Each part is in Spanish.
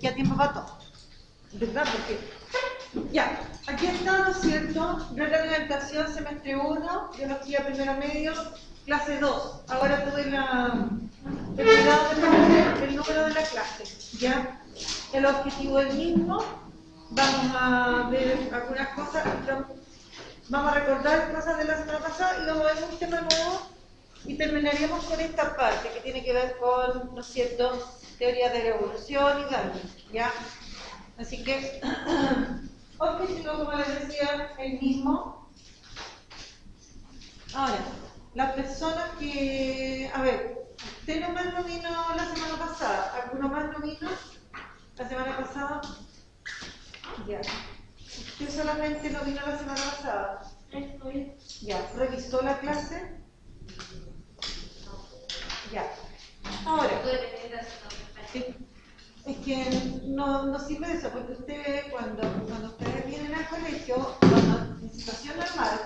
queda tiempo para todo. ¿Verdad? Porque, ya, aquí está, ¿no es cierto? Retroalimentación semestre 1, biología primero medio, clase 2. Ahora tuve el cuidado de poner el número de la clase, ¿ya? El objetivo es el mismo. Vamos a ver algunas cosas, vamos a recordar cosas de la semana pasada y vamos a ver un tema nuevo y terminaríamos con esta parte que tiene que ver con, ¿no es cierto?, teoría de la evolución y Darwin, ¿ya? Así que, objetivo, como les decía, el mismo. Ahora, las personas que, a ver, ¿usted nomás no vino la semana pasada? ¿Alguno más no vino la semana pasada? Ya. ¿Usted solamente no vino la semana pasada? Ya. ¿Revisó la clase? Ya. Ahora, es que no sirve eso, porque ustedes, cuando ustedes vienen al colegio, en situación normal,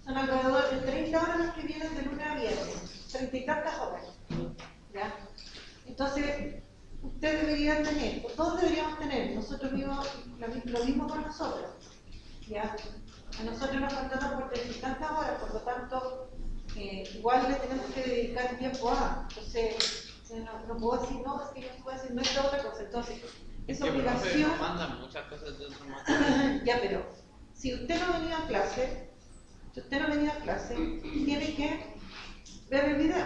son alrededor de 30 horas las que vienen de lunes a viernes, 30 y tantas horas. ¿Ya? Entonces, ustedes deberían tener, todos deberíamos tener, nosotros mismos, lo mismo con nosotros. ¿Ya? A nosotros nos faltan por 30 y tantas horas, por lo tanto, igual le tenemos que dedicar tiempo a. Entonces, no puedo decir, no, es que yo puedo decir, no es otra cosa. Entonces, es obligación. Nos mandan muchas cosas de otro material. Ya, pero si usted no ha venido a clase, tiene que ver el video.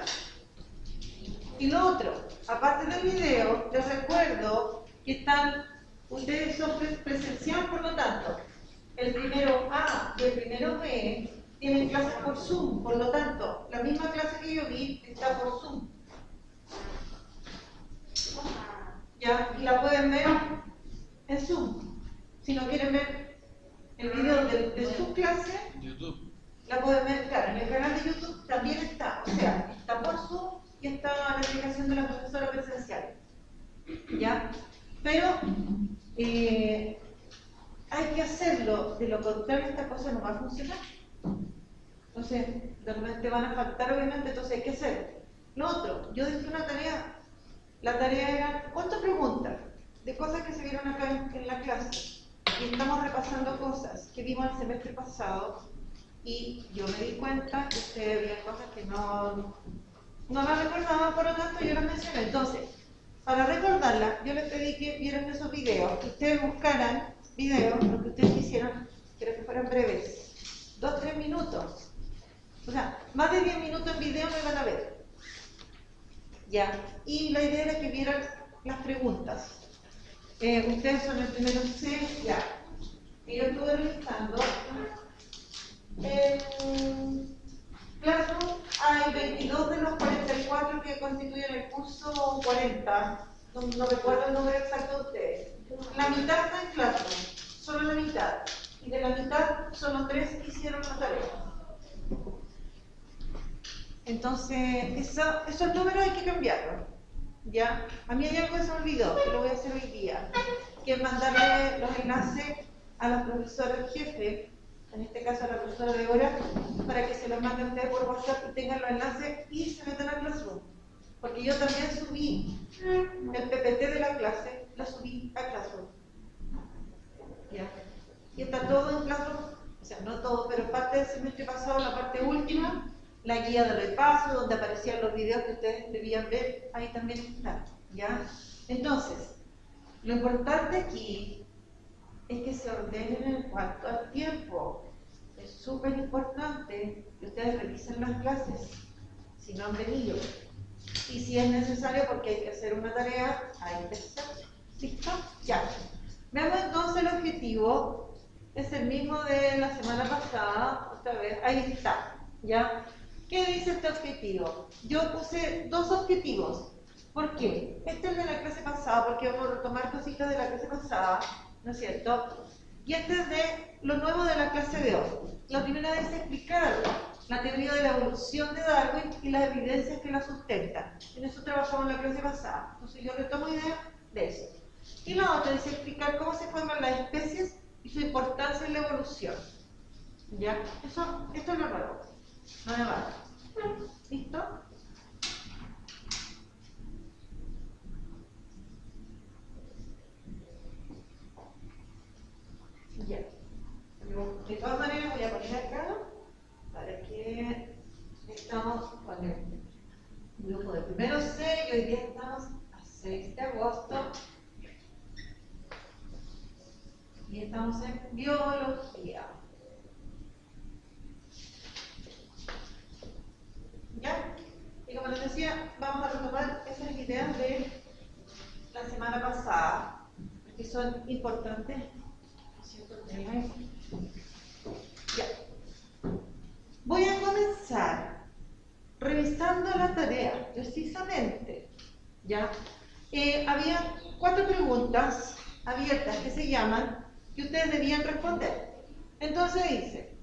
Y lo otro, aparte del video, les recuerdo que ustedes son presenciales, por lo tanto, el primero A y el primero B tienen clases por Zoom, por lo tanto, la misma clase que yo vi está por Zoom. ¿Ya? Y la pueden ver en Zoom. Si no quieren ver el video de su clase, YouTube. La pueden ver, claro, en el canal de YouTube también está, o sea, está por Zoom y está la explicación de la profesora presencial. ¿Ya? Pero hay que hacerlo, de lo contrario esta cosa no va a funcionar. Entonces, de repente van a faltar, obviamente, entonces hay que hacerlo. Lo otro, yo dejé una tarea. La tarea era 8 preguntas de cosas que se vieron acá en la clase. Y estamos repasando cosas que vimos el semestre pasado. Y yo me di cuenta que ustedes veían cosas que no las recordaban, por lo tanto yo las mencioné. Entonces, para recordarlas, yo les pedí que vieran esos videos, que ustedes buscaran videos, lo que ustedes quisieran, quiero que fueran breves, 2-3 minutos. O sea, más de 10 minutos en video no iban a ver. Ya, y la idea era que vieran las preguntas. Ustedes son el primero C, ya. Y yo estuve revisando. Classroom hay 22 de los 44 que constituyen el curso 40. No recuerdo el número exacto de ustedes. La mitad está en Classroom, solo la mitad. Y de la mitad, solo 3 hicieron la tarea. Entonces, esos números hay que cambiarlos. ¿Ya? A mí hay algo que se me olvidó, que lo voy a hacer hoy día, que es mandarle los enlaces a los profesores jefe, en este caso a la profesora de hora, para que se los manden ustedes por WhatsApp y tengan los enlaces y se metan a Classroom. Porque yo también subí el PPT de la clase, lo subí a Classroom. ¿Ya? Y está todo en Classroom, o sea, no todo, pero parte del semestre pasado, la parte última, la guía de repaso, donde aparecían los videos que ustedes debían ver, ahí también está, ¿ya? Entonces, lo importante aquí es que se ordenen en cuanto al tiempo. Es súper importante que ustedes revisen las clases, si no han venido. Y si es necesario, porque hay que hacer una tarea, hay que hacerlo. ¿Listo? Ya. Veamos entonces el objetivo. Es el mismo de la semana pasada, otra vez, ahí está, ¿ya? ¿Qué dice este objetivo? Yo puse 2 objetivos. ¿Por qué? Este es de la clase pasada, porque vamos a retomar cositas de la clase pasada, ¿no es cierto? Y este es de lo nuevo de la clase de hoy. La primera es explicar la teoría de la evolución de Darwin y las evidencias que la sustentan. En eso trabajamos en la clase pasada. Entonces yo retomo ideas de eso. Y la otra es explicar cómo se forman las especies y su importancia en la evolución. ¿Ya? Esto es lo nuevo. No me vale. ¿Listo? Y estamos en biología. ¿Ya? Y como les decía, vamos a retomar esas ideas de la semana pasada, que son importantes, ¿cierto? Ya. Voy a comenzar revisando la tarea, precisamente. ¿Ya? Había 4 preguntas abiertas que se llaman, que ustedes debían responder. Entonces dice,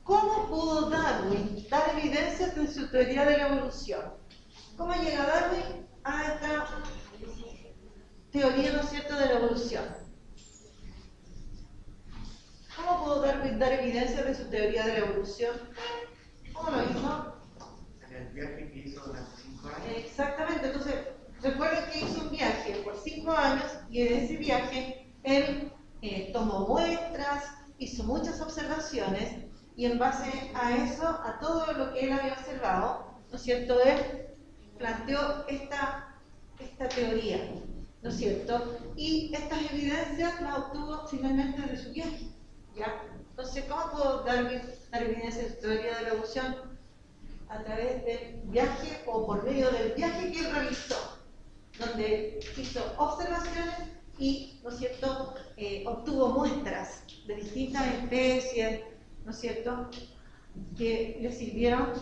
¿cómo pudo Darwin dar evidencias de su teoría de la evolución? ¿Cómo llega Darwin a esta teoría, ¿no es cierto?, de la evolución? ¿Cómo pudo Darwin dar evidencias de su teoría de la evolución? ¿Cómo lo hizo? En el viaje que hizo durante 5 años. Exactamente, entonces, recuerden que hizo un viaje por 5 años y en ese viaje él tomó muestras, hizo muchas observaciones y en base a eso, a todo lo que él había observado, ¿no es cierto?, él planteó esta teoría, ¿no es cierto? Y estas evidencias las obtuvo finalmente de su viaje, ¿ya? Entonces, ¿cómo puedo dar evidencia de su teoría de la evolución? A través del viaje o por medio del viaje que él realizó, donde hizo observaciones y, ¿no es cierto?, obtuvo muestras de distintas especies, ¿no es cierto?, que le sirvieron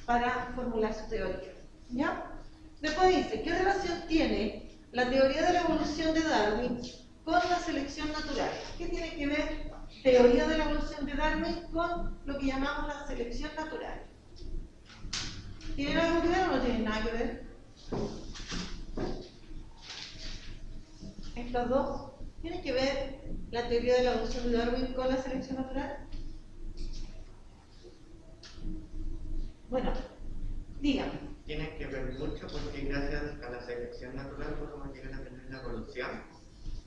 para formular su teoría. ¿Ya? Después dice, ¿qué relación tiene la teoría de la evolución de Darwin con la selección natural? ¿Qué tiene que ver teoría de la evolución de Darwin con lo que llamamos la selección natural? ¿Tienen algo que ver o no tienen nada que ver? Estos dos. ¿Tiene que ver la teoría de la evolución de Darwin con la selección natural? Bueno, díganme. Tiene que ver mucho porque gracias a la selección natural podemos llegar a tener la evolución.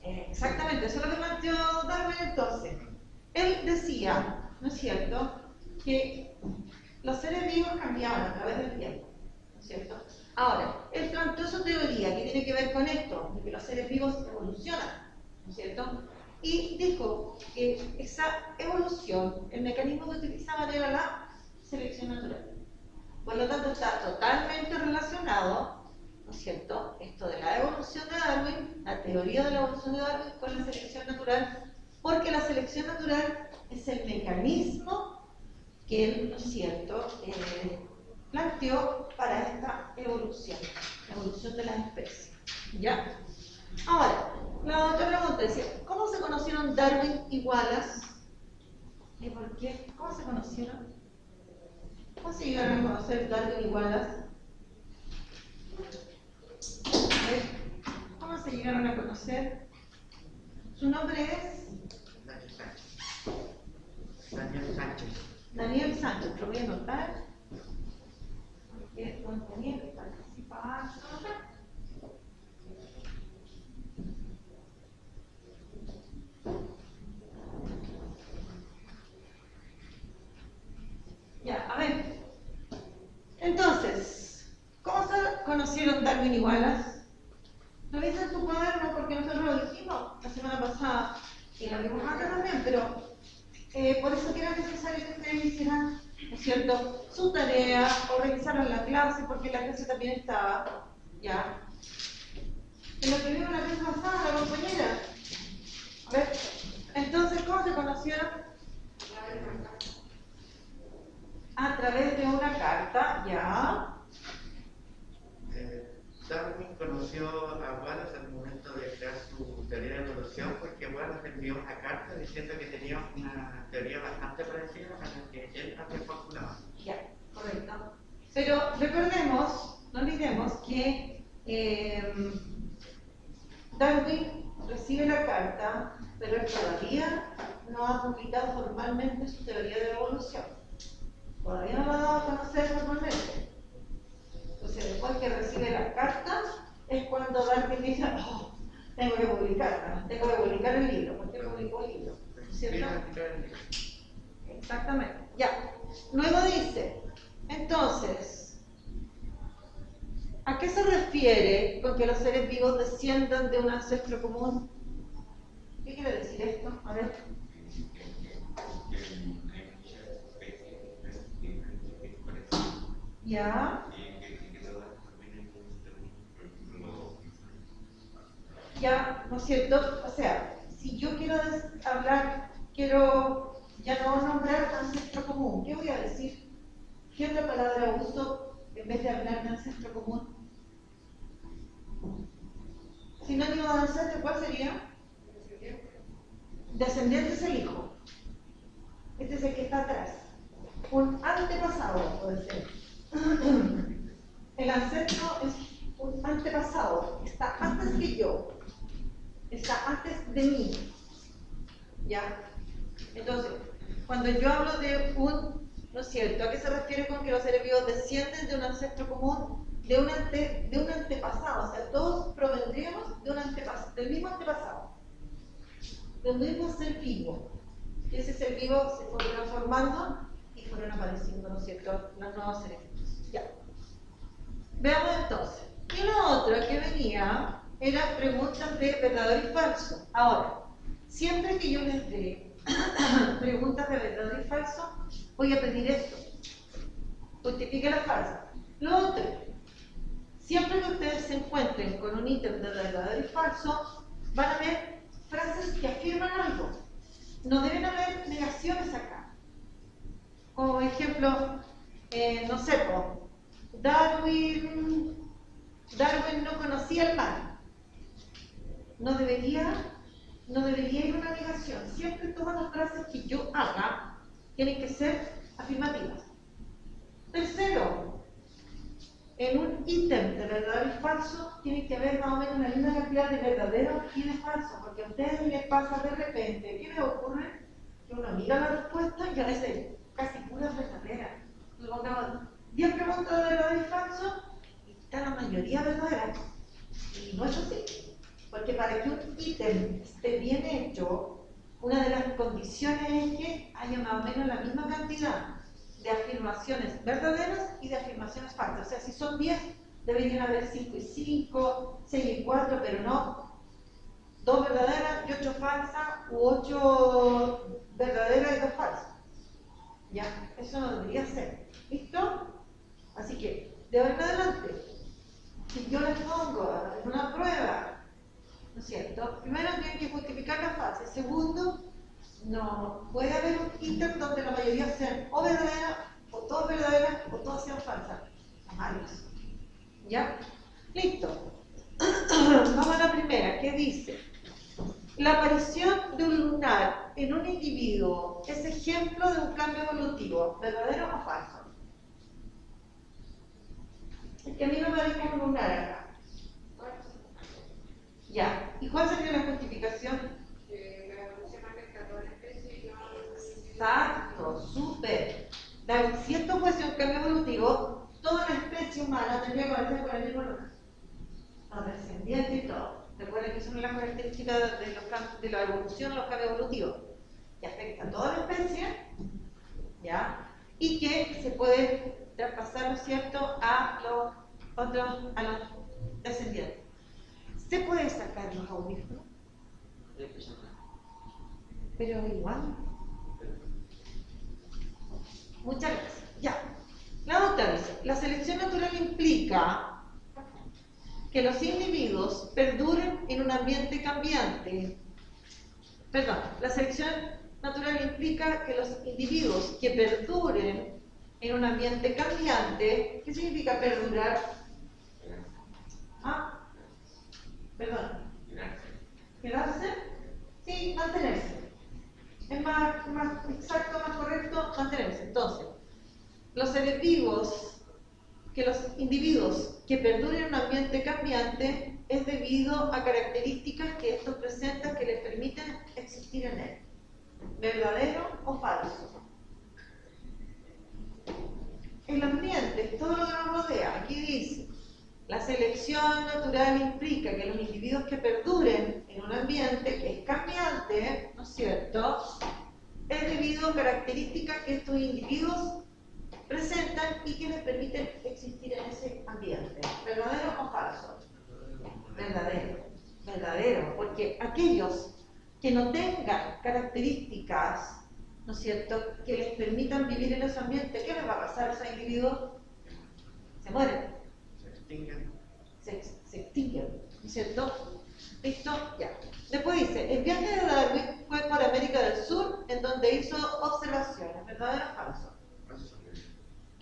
Exactamente, eso es lo que planteó Darwin entonces. Él decía, ¿no es cierto?, que los seres vivos cambiaban a través del tiempo, ¿no es cierto? Ahora, él planteó su teoría que tiene que ver con esto, de que los seres vivos evolucionan, ¿no es cierto? Y dijo que esa evolución, el mecanismo que utilizaban era la selección natural. Por lo tanto, está totalmente relacionado, ¿no es cierto?, esto de la evolución de Darwin, la teoría de la evolución de Darwin con la selección natural, porque la selección natural es el mecanismo que él, ¿no es cierto?, planteó para esta evolución, la evolución de las especies. ¿Ya? Ahora, la otra pregunta decía, ¿cómo se conocieron Darwin y Wallace? ¿Y por qué? ¿Cómo se conocieron? ¿Cómo se llegaron a conocer Darwin y Wallace? ¿Cómo se llegaron a conocer? Su nombre es Daniel Sánchez. Daniel Sánchez, lo voy a anotar. Porque don Daniel participa. Ya, a ver. Entonces, ¿cómo se conocieron Darwin y Wallace? Revisa tu cuaderno porque nosotros lo dijimos la semana pasada y lo vimos antes también, pero por eso que era necesario que ustedes hicieran, ¿no es cierto?, su tarea o revisaran la clase, porque la clase también estaba, ¿ya? En lo que vimos la clase pasada, la compañera. A ver, entonces, ¿cómo se conocieron? A través de una carta, ¿ya? Darwin conoció a Wallace al momento de crear su teoría de evolución porque Wallace envió una carta diciendo que tenía una teoría bastante parecida a la que él había postulado. Ya, correcto. Pero recordemos, no olvidemos que Darwin recibe la carta, pero él todavía no ha publicado formalmente su teoría de la evolución. Todavía no lo ha dado a conocer formalmente. Entonces, después que recibe la carta, es cuando Darwin dice, oh, tengo que publicarla, tengo que publicar el libro. ¿Por qué publicó el libro? ¿Cierto? Exactamente. Ya. Luego dice, entonces, ¿a qué se refiere con que los seres vivos desciendan de un ancestro común? ¿Qué ¿Qué quiere decir esto? A ver. Ya. Ya, ¿no es cierto? O sea, si yo quiero hablar, quiero ya no nombrar ancestro común, ¿qué voy a decir? ¿Qué otra palabra uso en vez de hablar de ancestro común? Sinónimo de ancestro, ¿cuál sería? Descendiente es el hijo. Este es el que está atrás. Un antepasado puede ser. El ancestro es un antepasado, está antes que yo, está antes de mí. ¿Ya? Entonces, cuando yo hablo de un, ¿no es cierto? ¿A qué se refiere con que los seres vivos descienden de un ancestro común? De un antepasado, o sea, todos provendríamos de del mismo antepasado, del mismo ser vivo. Y ese ser vivo se fue transformando y fueron apareciendo, ¿no es cierto?, los nuevos seres vivos. Ya. Veamos entonces. Y lo otro que venía eran preguntas de verdadero y falso. Ahora, siempre que yo les dé preguntas de verdadero y falso, voy a pedir esto. Justifique la falsa. Lo otro, siempre que ustedes se encuentren con un ítem de verdadero y falso, van a ver frases que afirman algo. No deben haber negaciones acá. Como por ejemplo, no sé, Darwin no conocía el mar. No debería ir una negación. Siempre todas las frases que yo haga tienen que ser afirmativas. Tercero, en un ítem de verdadero y falso tiene que haber más o menos la misma cantidad de verdadero y de falso, porque a ustedes les pasa de repente, ¿qué les ocurre? Que uno mira la respuesta y a veces casi puras verdaderas. Supongamos 10 preguntas de verdadero y falso y está la mayoría verdaderas. Y no es así, porque para que un ítem esté bien hecho, una de las condiciones es que haya más o menos la misma cantidad de afirmaciones verdaderas y de afirmaciones falsas. O sea, si son 10, deberían haber 5 y 5, 6 y 4, pero no 2 verdaderas y 8 falsas, u 8 verdaderas y 2 falsas. Ya, eso no debería ser. ¿Listo? Así que, de ahora en adelante, si yo les pongo en una prueba, ¿no es cierto? Primero tienen que justificar la falsa. Segundo, no puede haber un ítem donde la mayoría sean o verdaderas, o todas verdaderas, o todas sean falsas. Malos. ¿Ya? Listo. Vamos a la primera. ¿Qué dice? La aparición de un lunar en un individuo es ejemplo de un cambio evolutivo, ¿verdadero o falso? Es que a mí me parece un lunar acá. Ya. ¿Y cuál sería la justificación? Exacto, súper. Si esto fuese un cambio evolutivo, toda la especie humana tendría que aparecer con el mismo lunar. Los descendientes y todo. Recuerden que son las características de la evolución, los cambios evolutivos, que afectan a toda la especie, ¿ya? Y que se puede traspasar, ¿no es cierto?, a los descendientes. ¿Se puede sacar los audífonos? Pero igual. Muchas gracias. Ya. La otra dice, la selección natural implica que los individuos perduren en un ambiente cambiante. Perdón, la selección natural implica que los individuos que perduren en un ambiente cambiante, ¿qué significa perdurar? ¿Ah? Perdón. ¿Quedarse? Sí, mantenerse. Es más exacto, más correcto, mantenerse. Entonces, los seres vivos, que los individuos que perduren en un ambiente cambiante es debido a características que estos presentan que les permiten existir en él. ¿Verdadero o falso? El ambiente, todo lo que nos rodea, aquí dice, la selección natural implica que los individuos que perduren en un ambiente que es cambiante, ¿no es cierto?, es debido a características que estos individuos presentan y que les permiten existir en ese ambiente. ¿Verdadero o falso? Verdadero. Verdadero, porque aquellos que no tengan características, ¿no es cierto?, que les permitan vivir en ese ambiente, ¿qué les va a pasar a esos individuos? Se mueren, Se extinguen. se extinguen, ¿no es cierto? ¿Listo? Ya. Después dice, el viaje de Darwin fue por América del Sur, en donde hizo observaciones, ¿verdadero o falso?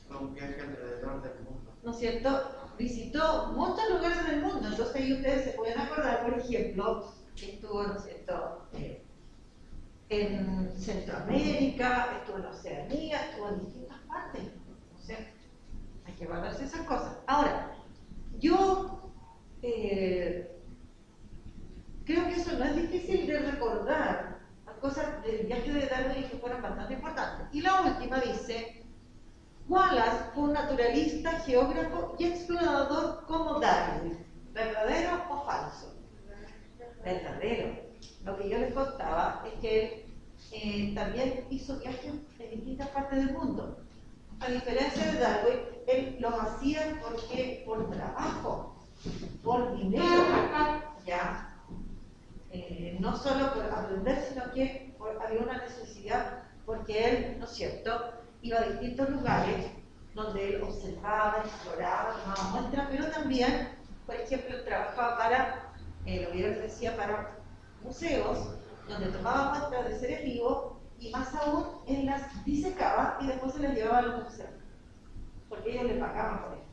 Fue un viaje alrededor del mundo. ¿No es cierto? Visitó muchos lugares del mundo, entonces ahí ustedes se pueden acordar, por ejemplo, que estuvo, ¿no es cierto?, en Centroamérica, estuvo en Oceanía, estuvo en distintas partes. O sea, hay que guardarse esas cosas. Ahora, yo creo que eso no es difícil de recordar, las cosas del viaje de Darwin que fueron bastante importantes. Y la última dice, Wallace fue un naturalista, geógrafo y explorador como Darwin. ¿Verdadero o falso? Verdadero. Lo que yo les contaba es que él también hizo viajes en distintas partes del mundo. A diferencia de Darwin, él los hacía por trabajo, por dinero, ya. No solo por aprender, sino que había una necesidad, porque él, ¿no es cierto?, iba a distintos lugares donde él observaba, exploraba, tomaba muestras, pero también, por ejemplo, él trabajaba para, lo que yo les decía, para museos, donde tomaba muestras de seres vivos y más aún, él las disecaba y después se las llevaba a los museos, porque ellos le pagaban por eso.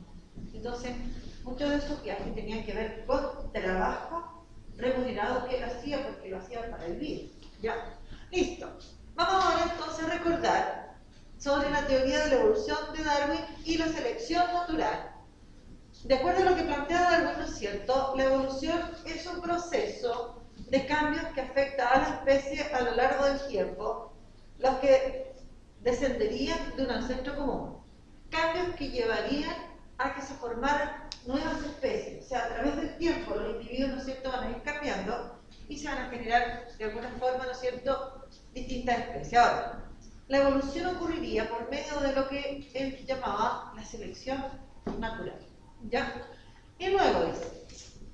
Entonces, muchos de esos viajes tenían que ver con trabajo remunerado que él hacía porque lo hacía para vivir. ¿Ya? Listo. Vamos ahora entonces a recordar sobre la teoría de la evolución de Darwin y la selección natural. De acuerdo a lo que plantea Darwin, ¿no es cierto?, la evolución es un proceso de cambios que afecta a la especie a lo largo del tiempo, los que descenderían de un ancestro común. Cambios que llevarían a que se formaran nuevas especies. O sea, a través del tiempo los individuos, ¿no es cierto?, van a ir cambiando y se van a generar de alguna forma, ¿no es cierto?, distintas especies. Ahora, la evolución ocurriría por medio de lo que él llamaba la selección natural. ¿Ya? Y luego dice,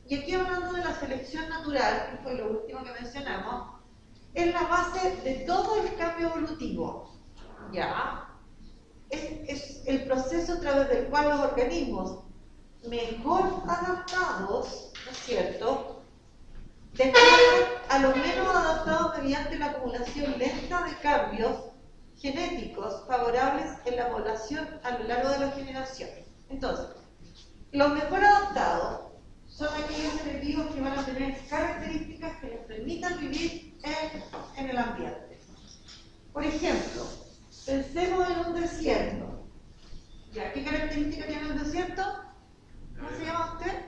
y aquí hablando de la selección natural, que fue lo último que mencionamos, es la base de todo el cambio evolutivo. ¿Ya? Es el proceso a través del cual los organismos mejor adaptados, ¿no es cierto?, desplazan a los menos adaptados mediante la acumulación lenta de cambios genéticos favorables en la población a lo largo de las generaciones. Entonces, los mejor adaptados son aquellos seres vivos que van a tener características que les permitan vivir en el ambiente. Por ejemplo, pensemos en un desierto. ¿Ya? ¿Qué característica tiene el desierto? ¿Cómo se llama usted?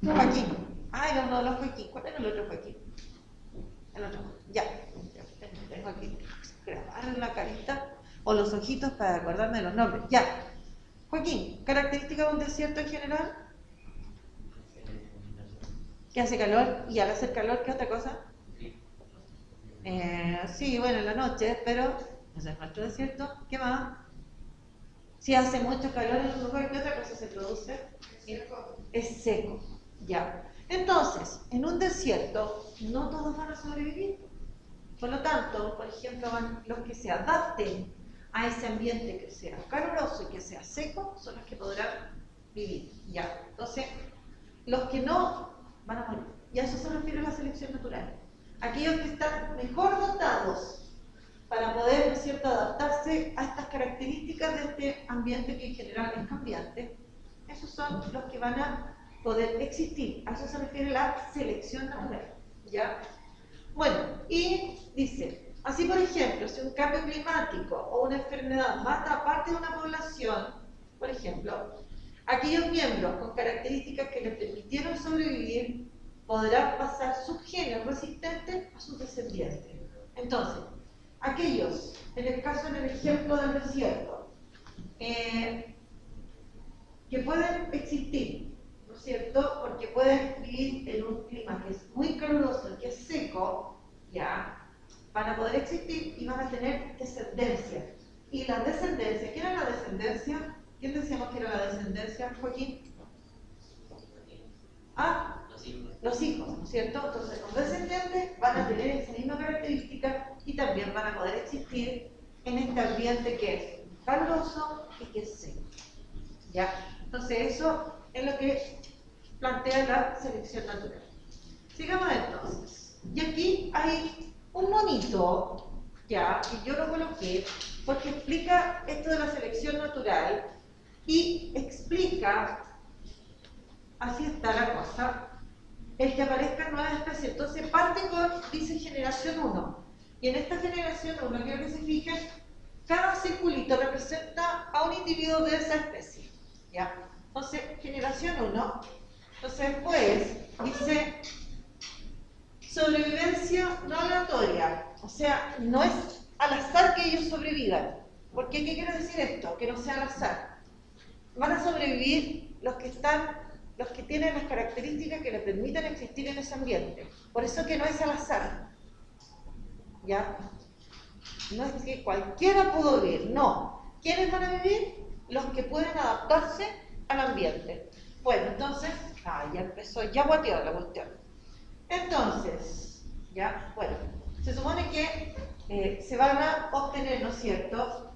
Joaquín. Ah, era uno de los Joaquín. ¿Cuál era el otro Joaquín? El otro. Ya. Tengo aquí grabar en la carita o los ojitos para acordarme de los nombres. Ya. Joaquín, ¿característica de un desierto en general? Que hace calor. ¿Y al hacer calor qué otra cosa? Sí, bueno, en la noche, pero ese es nuestro desierto. ¿Qué más? Si hace mucho calor en un lugar, ¿qué otra cosa se produce? Es seco. Ya. Entonces, en un desierto, no todos van a sobrevivir. Por lo tanto, por ejemplo, los que se adapten a ese ambiente que sea caluroso y que sea seco, son los que podrán vivir. Ya. Entonces, los que no van a morir. Y a eso se refiere la selección natural. Aquellos que están mejor dotados para poder, ¿no es cierto?, adaptarse a estas características de este ambiente que en general es cambiante, esos son los que van a poder existir. A eso se refiere la selección natural. ¿Ya? Bueno, y dice, así por ejemplo, si un cambio climático o una enfermedad mata a parte de una población, por ejemplo, aquellos miembros con características que les permitieron sobrevivir podrán pasar sus genes resistentes a sus descendientes. Entonces, aquellos, en el caso, en el ejemplo del desierto, que pueden existir, ¿no es cierto?, porque pueden vivir en un clima que es muy caluroso, que es seco, ya, van a poder existir y van a tener descendencia. Y la descendencia, ¿qué era la descendencia? ¿Quién decíamos que era la descendencia, Joaquín? Ah, los hijos, ¿no es cierto? Entonces, los descendientes van a tener ambiente que es caluroso y que es seco. ¿Ya? Entonces eso es lo que plantea la selección natural. Sigamos entonces. Y aquí hay un monito, ya, que yo lo coloqué porque explica esto de la selección natural y explica, así está la cosa, el que aparezcan nuevas especies. Entonces parte con, dice generación 1. Y en esta generación 1, quiero que se fijen, cada circulito representa a un individuo de esa especie. ¿Ya? Entonces, generación 1. Entonces después dice sobrevivencia no aleatoria. O sea, no es al azar que ellos sobrevivan. ¿Por qué? ¿Qué quiere decir esto? Que no sea al azar. Van a sobrevivir los que tienen las características que les permitan existir en ese ambiente. Por eso que no es al azar. ¿Ya? No es que cualquiera pudo vivir, no. ¿Quiénes van a vivir? Los que pueden adaptarse al ambiente. Bueno, entonces, ya empezó, ya guateó la cuestión. Entonces, ya, bueno, se supone que se van a obtener, ¿no es cierto?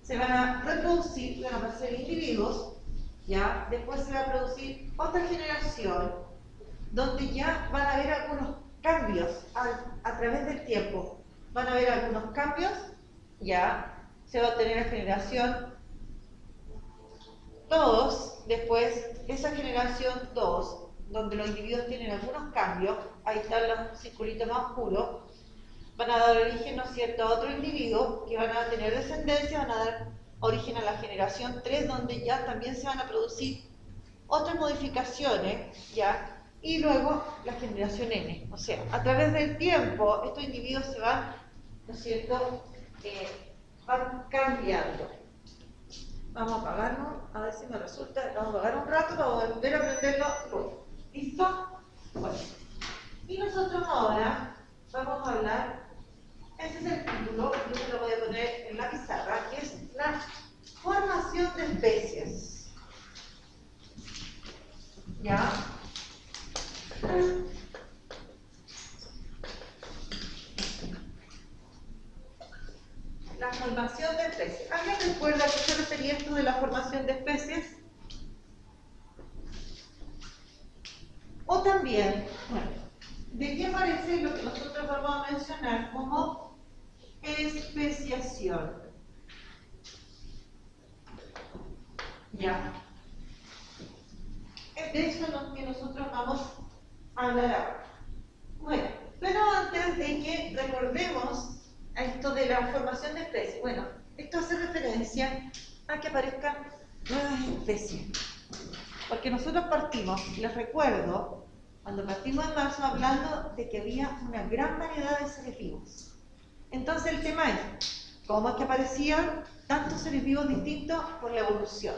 Se van a reproducir, van a aparecer individuos, ya, después se va a producir otra generación, donde ya van a haber algunos cambios a través del tiempo. Van a haber algunos cambios, ya, se va a obtener la generación 2, después esa generación 2, donde los individuos tienen algunos cambios, ahí están los circulitos más oscuros, van a dar origen, ¿no es cierto?, a otro individuo que van a tener descendencia, van a dar origen a la generación 3, donde ya también se van a producir otras modificaciones, ¿ya? Y luego la generación N. O sea, a través del tiempo, estos individuos se van, ¿no es cierto?, van cambiando. Vamos a apagarlo, a ver si me resulta. Vamos a apagar un rato para volver a prenderlo. ¿Listo? Bueno. Y nosotros ahora vamos a hablar, ese es el título, yo se lo voy a poner en la pizarra, que es la formación de especies. ¿Ya? La formación de especies. ¿Alguien recuerda a qué se refería esto de la formación de especies? O también, bueno, ¿de qué aparece lo que nosotros vamos a mencionar como especiación? ¿Ya? Es de eso lo que nosotros vamos a hablar ahora. Bueno, pero antes de que recordemos a esto de la formación de especies, bueno, esto hace referencia a que aparezcan nuevas especies. Porque nosotros partimos, les recuerdo, cuando partimos en marzo hablando de que había una gran variedad de seres vivos. Entonces el tema es, ¿cómo es que aparecían tantos seres vivos distintos? Por la evolución.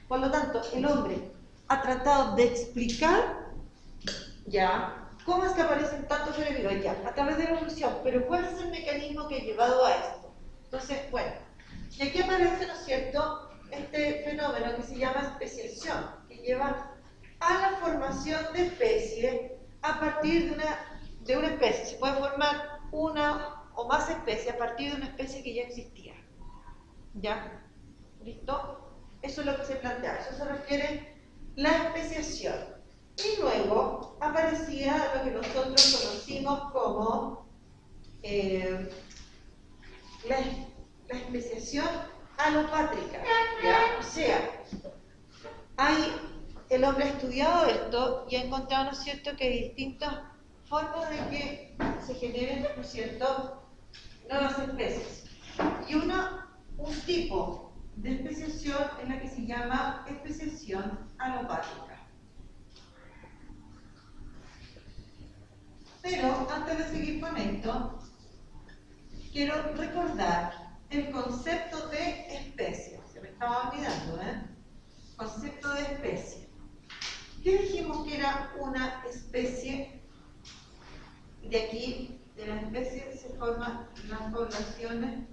Por lo tanto, el hombre ha tratado de explicar, ya, cómo es que aparecen tantos seres vivos, ya, a través de la evolución, pero ¿cuál es el mecanismo que ha llevado a esto? Entonces, bueno, y aquí aparece, ¿no es cierto?, este fenómeno que se llama especiación, que lleva a la formación de especies a partir de una especie. Se puede formar una o más especies a partir de una especie que ya existía. ¿Ya? ¿Listo? Eso es lo que se plantea, eso se refiere la especiación. Y luego aparecía lo que nosotros conocimos como la especiación alopátrica, ¿ya? O sea, el hombre ha estudiado esto y ha encontrado, ¿no es cierto?, que hay distintas formas de que se generen, ¿no es cierto?, nuevas especies. Y un tipo de especiación es la que se llama especiación alopátrica. Pero antes de seguir con esto, quiero recordar el concepto de especie. Se me estaba olvidando, Concepto de especie. ¿Qué dijimos que era una especie? De aquí, de las especies, se forman las poblaciones.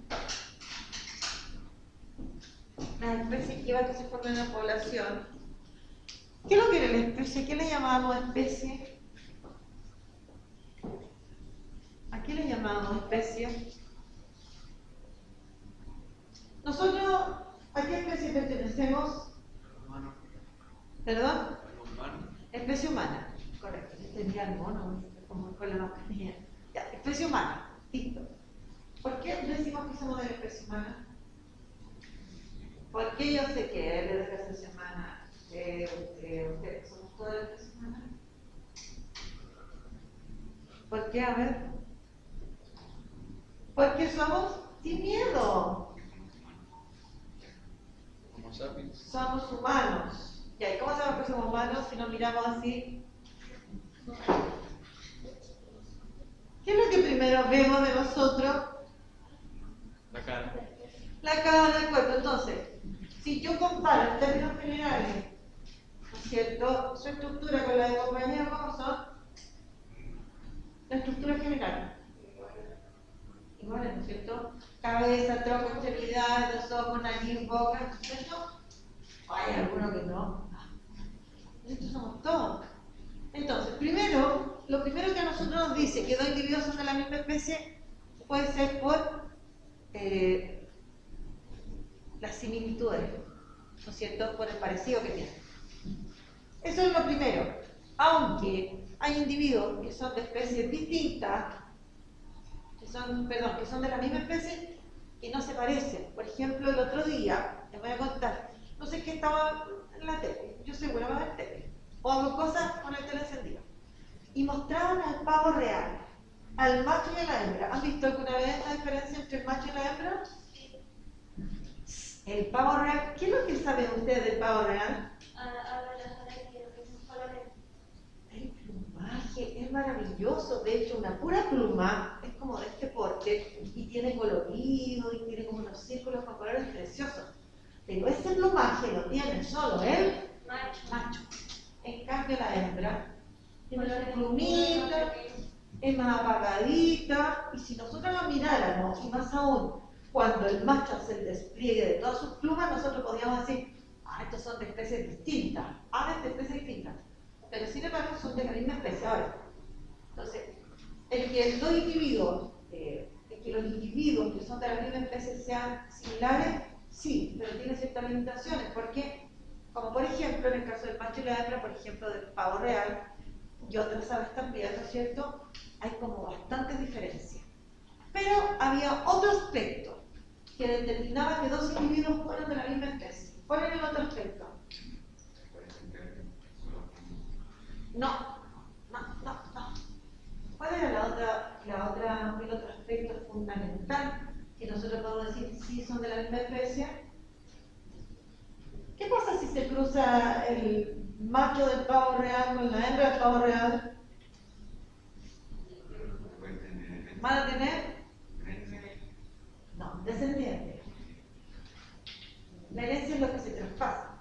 Las especies que llevan que se formen una población. ¿Qué es lo que era la especie? ¿Qué le llamábamos especie? ¿A qué le llamábamos especie? especie humana. Listo. ¿Por qué decimos que somos de la especie humana? Porque yo sé que él es de la especie humana, ustedes somos toda la especie humana. ¿Por qué? A ver. Porque somos sin miedo. Homo sapiens. Somos humanos. ¿Y cómo sabemos que somos humanos si nos miramos así? ¿Qué es lo que primero vemos de nosotros? La cara. La cara del cuerpo. Entonces, si yo comparo en términos generales, ¿no es cierto?, su estructura con la de compañero, ¿cómo son? La estructura general. Igual, ¿no es cierto? Cabeza, tronco, extremidades, los ojos, nariz, boca, ¿no es cierto? Hay algunos que no. Estos somos todos. Entonces, primero, lo primero que a nosotros nos dice que dos individuos son de la misma especie puede ser por las similitudes, ¿no es cierto?, por el parecido que tienen. Eso es lo primero. Aunque hay individuos que son de especies distintas, que son de la misma especie, que no se parecen. Por ejemplo, el otro día, les voy a contar, no sé qué estaba en la tele, yo seguro va a ver tele, o hago cosas con el tele encendido, y mostraban al pavo real, al macho y a la hembra. ¿Han visto alguna vez la diferencia entre el macho y la hembra? El pavo real, ¿qué es lo que saben ustedes del pavo real? El plumaje es maravilloso, de hecho una pura pluma es como de este porte y tiene colorido y tiene como unos círculos con colores preciosos. Pero ese plumaje lo tiene solo el macho. En cambio la hembra tiene una plumita, es más apagadita, y si nosotros la miráramos, y más aún, cuando el macho hace el despliegue de todas sus plumas, nosotros podríamos decir, estos son de especies distintas, aves de especies distintas. Pero sin embargo son de la misma especie. Ahora, entonces, el que los individuos que son de la misma especie sean similares, sí, pero tiene ciertas limitaciones, porque, como por ejemplo, en el caso del macho y la hembra, por ejemplo, del pavo real, y otras aves también, ¿no es cierto?, hay como bastantes diferencias. Pero había otro aspecto que determinaba que dos individuos fueran de la misma especie. ¿Cuál era el otro aspecto? No. ¿Cuál era el otro aspecto fundamental que nosotros podemos decir si son de la misma especie? ¿Qué pasa si se cruza el macho del pavo real con la hembra del pavo real? ¿Van a tener? No, descendientes. La herencia es lo que se traspasa.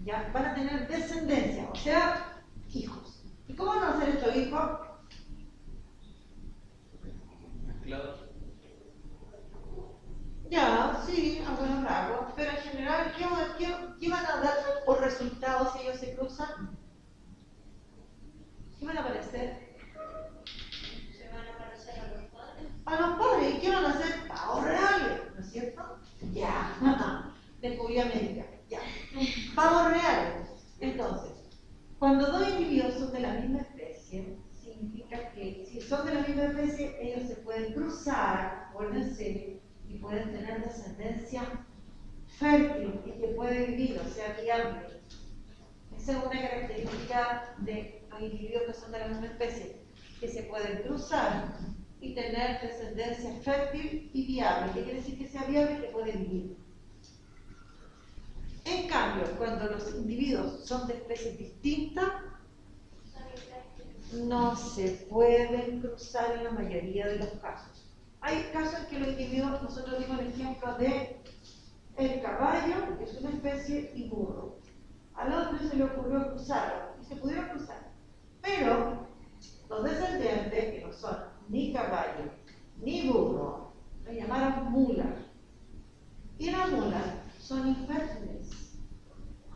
Ya van a tener descendencia, o sea, hijos. ¿Y cómo van a ser estos hijos? Mezclados. Ya, sí, a buenos rasgos, pero en general, ¿qué van a dar por resultado si ellos se cruzan? ¿Qué van a aparecer? Se van a parecer a los padres. A los padres. ¿Y qué van a hacer? Pavos reales, ¿no es cierto? Ya, descubrí América. Ya, pavos reales. Entonces, cuando dos individuos son de la misma especie, significa que si son de la misma especie, ellos se pueden cruzar, vuelven serie, y pueden tener descendencia fértil y que puede vivir, o sea, viable. Esa es una característica de los individuos que son de la misma especie, que se pueden cruzar y tener descendencia fértil y viable. ¿Qué quiere decir que sea viable? Que puede vivir. En cambio, cuando los individuos son de especies distintas, no se pueden cruzar en la mayoría de los casos. Hay casos en que los individuos, nosotros dimos el ejemplo de el caballo, que es una especie, y burro. Al hombre se le ocurrió cruzarlo, y se pudieron cruzar. Pero los descendientes, que no son ni caballo, ni burro, lo llamaron mulas. Y las mulas son infértiles.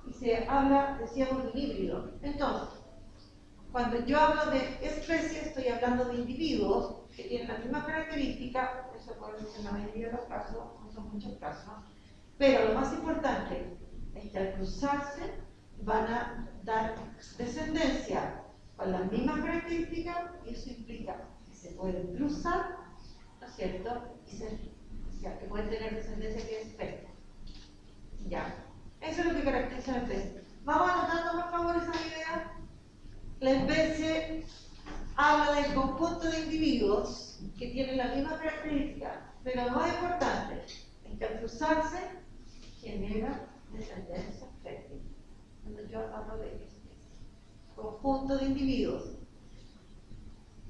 Y se habla, decíamos, de un híbrido. Entonces, cuando yo hablo de especies, estoy hablando de individuos que tienen las mismas características, eso puede ser en la mayoría de los casos, no son muchos casos, pero lo más importante es que al cruzarse van a dar descendencia con las mismas características y eso implica que se pueden cruzar, ¿no es cierto? Y ya, que pueden tener descendencia que es fértil. Ya. Eso es lo que caracteriza a la especie. Vamos anotando, por favor, esa idea. La especie habla del conjunto de individuos que tienen las mismas características, pero lo más importante es que al cruzarse genera descendencia fértil. Cuando yo hablo de especie, conjunto de individuos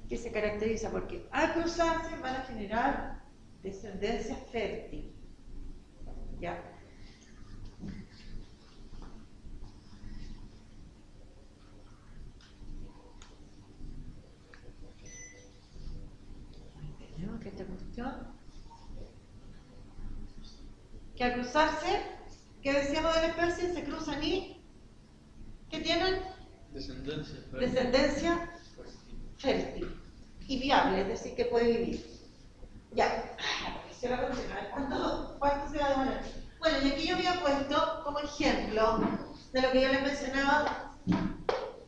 que se caracteriza porque al cruzarse van a generar descendencia fértil. ¿Ya? Tenemos que esta cuestión que al cruzarse, ¿qué decíamos de la especie? Se cruzan y ¿qué tienen? Descendencia. Descendencia fértil y viable, es decir, que puede vivir. Ya, se va a continuar. ¿Cuánto se va a demorar? Bueno, y aquí yo había puesto como ejemplo de lo que yo les mencionaba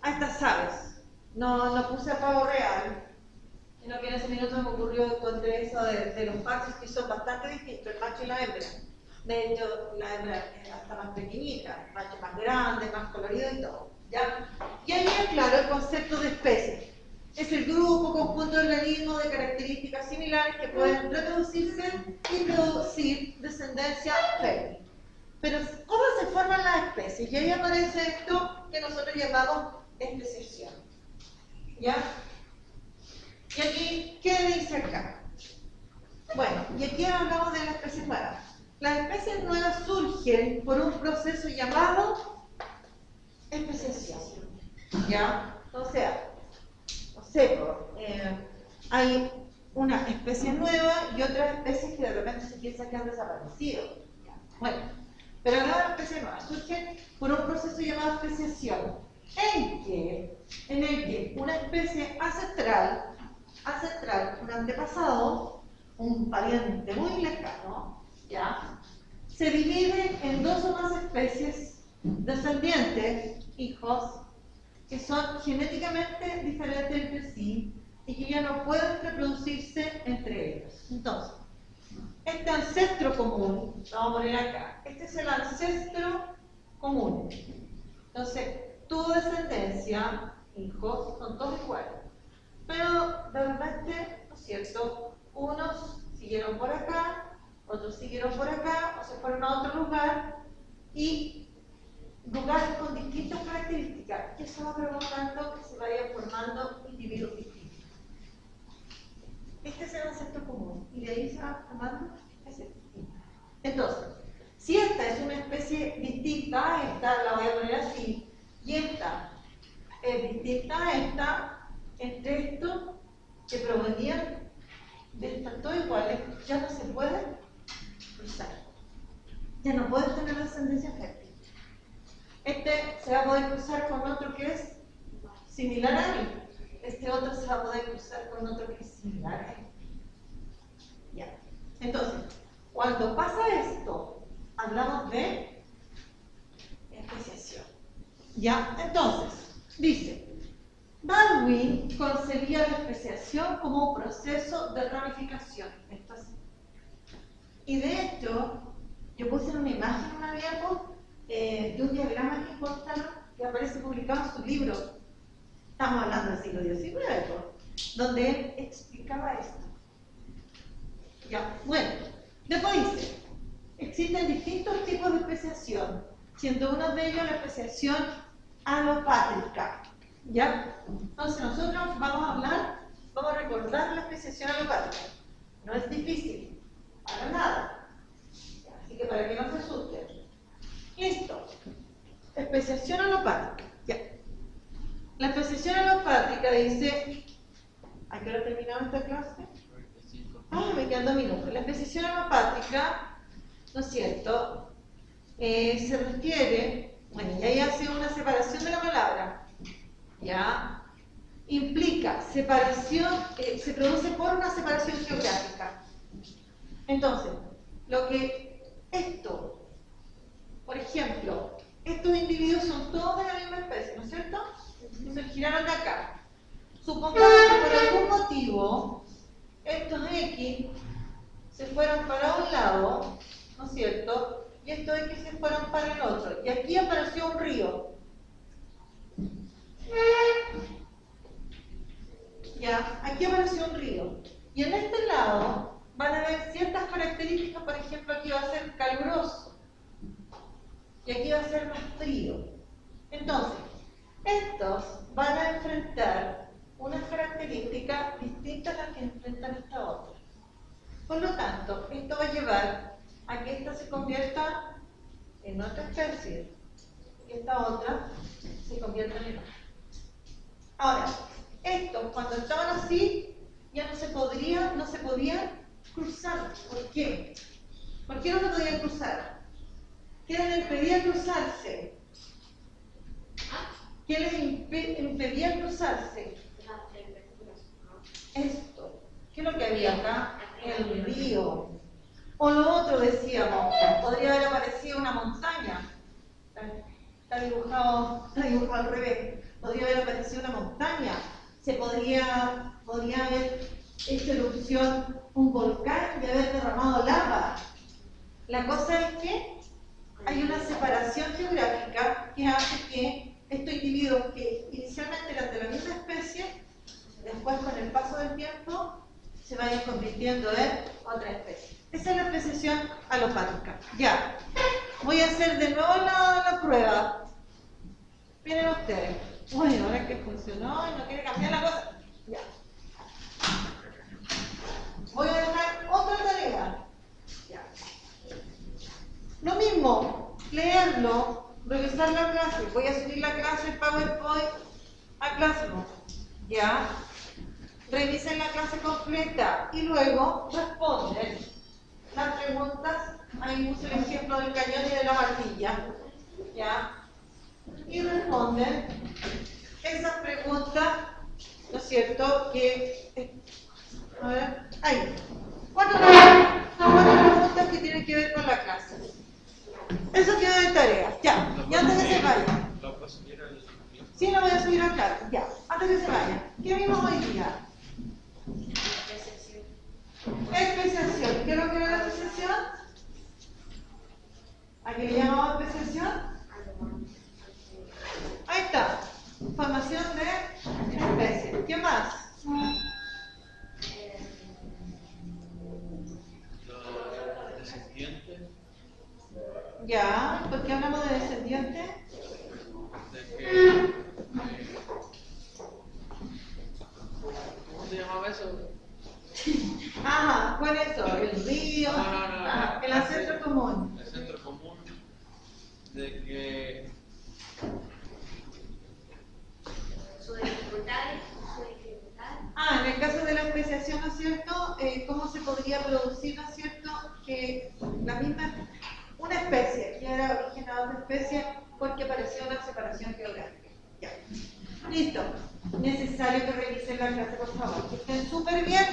a estas aves. No puse a pavo real, sino que en ese minuto me ocurrió encontré eso de los machos que son bastante distintos, el macho y la hembra. De hecho, la hembra es hasta más pequeñita, el macho más grande, más colorido y todo. ¿Ya? Y ahí es claro el concepto de especie. Es el grupo, conjunto de organismos de características similares que pueden reproducirse y producir descendencia fértil. Pero, ¿cómo se forman las especies? Y ahí aparece esto que nosotros llamamos especiación. ¿Ya? Y aquí, ¿qué dice acá? Bueno, y aquí hablamos de las especies nuevas. Las especies nuevas surgen por un proceso llamado especiación. ¿Ya? O sea, hay una especie nueva y otras especies que de repente se piensa que han desaparecido. Bueno, pero las especies nuevas surgen por un proceso llamado especiación, en el que una especie ancestral, un antepasado, un pariente muy lejano, ¿ya? Se divide en dos o más especies descendientes, hijos, que son genéticamente diferentes entre sí y que ya no pueden reproducirse entre ellos. Entonces, este ancestro común, lo vamos a poner acá, este es el ancestro común. Entonces, tu descendencia, hijos, son todos iguales. Pero de repente, ¿no es cierto? Unos siguieron por acá, otros siguieron por acá, o se fueron a otro lugar, y lugares con distintas características, que eso va provocando que se vayan formando individuos distintos. Este es el ancestro común, y de ahí se va formando especies distintas. Entonces, si esta es una especie distinta a esta, la voy a poner así, y esta es distinta a esta, entre estos que provenían de estas todos iguales, ya no se pueden cruzar. Ya no pueden tener descendencia fértil. Este se va a poder cruzar con otro que es similar a él. Este otro se va a poder cruzar con otro que es similar a él. Ya. Entonces, cuando pasa esto, hablamos de especiación. Ya. Entonces, dice, Darwin concebía la especiación como un proceso de ramificación. Esto así. Y de hecho, yo puse en una imagen, una diapo, de un diagrama que encontraron que aparece publicado en su libro. Estamos hablando del siglo XIX, donde él explicaba esto. Ya, bueno, después dice, existen distintos tipos de especiación, siendo uno de ellos la especiación alopátrica. ¿Ya? Entonces nosotros vamos a recordar la especiación alopátrica. No es difícil, para nada. Así que para que no se asusten. Listo. Especiación alopátrica. Ya. La especiación alopátrica dice, ¿a qué hora terminamos esta clase? Me quedan 2 minutos. La especiación alopátrica, ¿no es cierto? Se refiere, bueno, y ahí hace una separación de la palabra. ¿Ya? Implica separación, se produce por una separación geográfica. Entonces, por ejemplo, estos individuos son todos de la misma especie, ¿no es cierto? Entonces giraron de acá. Supongamos que por algún motivo estos X se fueron para un lado, ¿no es cierto? Y estos X se fueron para el otro. Y aquí apareció un río. Ya, aquí apareció un río. Y en este lado van a haber ciertas características, por ejemplo, aquí va a ser caluroso. Y aquí va a ser más frío. Entonces, estos van a enfrentar unas características distintas a las que enfrentan esta otra. Por lo tanto, esto va a llevar a que esta se convierta en otra especie y esta otra se convierta en otra. Ahora, estos cuando estaban así ya no se podían cruzar. ¿Por qué? ¿Por qué no se podían cruzar? ¿Qué les impedía cruzarse? ¿Qué les impedía cruzarse? Esto. ¿Qué es lo que había acá? El río. O lo otro decíamos, podría haber aparecido una montaña. Está dibujado al revés. Podría haber aparecido una montaña. Podría haber hecho erupción un volcán y haber derramado lava. La cosa es que hay una separación geográfica que hace que estos individuos que inicialmente eran de la misma especie, después con el paso del tiempo se vayan convirtiendo en otra especie. Esa es la especiación alopática. Ya, voy a hacer de nuevo la prueba. Miren ustedes. Bueno, ahora que funcionó y no quiere cambiar la cosa. Ya. Voy a dejar otra tarea. Ya. Lo mismo, leerlo, revisar la clase. Voy a subir la clase PowerPoint a Classroom. Ya. Revisen la clase completa y luego responden las preguntas. Ahí puse el ejemplo del cañón y de la barbilla. ¿Ya? Y responden esas preguntas, ¿no es cierto? A ver, ahí. Cuatro preguntas que tienen que ver con la clase. Eso quedó de tarea. Ya, antes que se vaya. Sí, la voy a subir a clase. Ya, antes que se vaya. ¿Qué vimos hoy día? Especiación. ¿Qué es lo que era la especiación? ¿A qué le llamamos especiación? Ahí está. Formación de especies. ¿Qué más? Los descendientes. Ya, ¿por qué hablamos de descendientes? De que, ¿cómo se llamaba eso? Ajá, ¿cuál es eso? El río, No. el ancestro común. El centro común de que Su dificultad. En el caso de la especiación, ¿no es cierto? ¿Cómo se podría producir, ¿no es cierto? Que una especie, que era originada de especie porque apareció una separación geográfica. Ya. Listo. Necesario que revisen la clase, por favor. Que estén súper bien.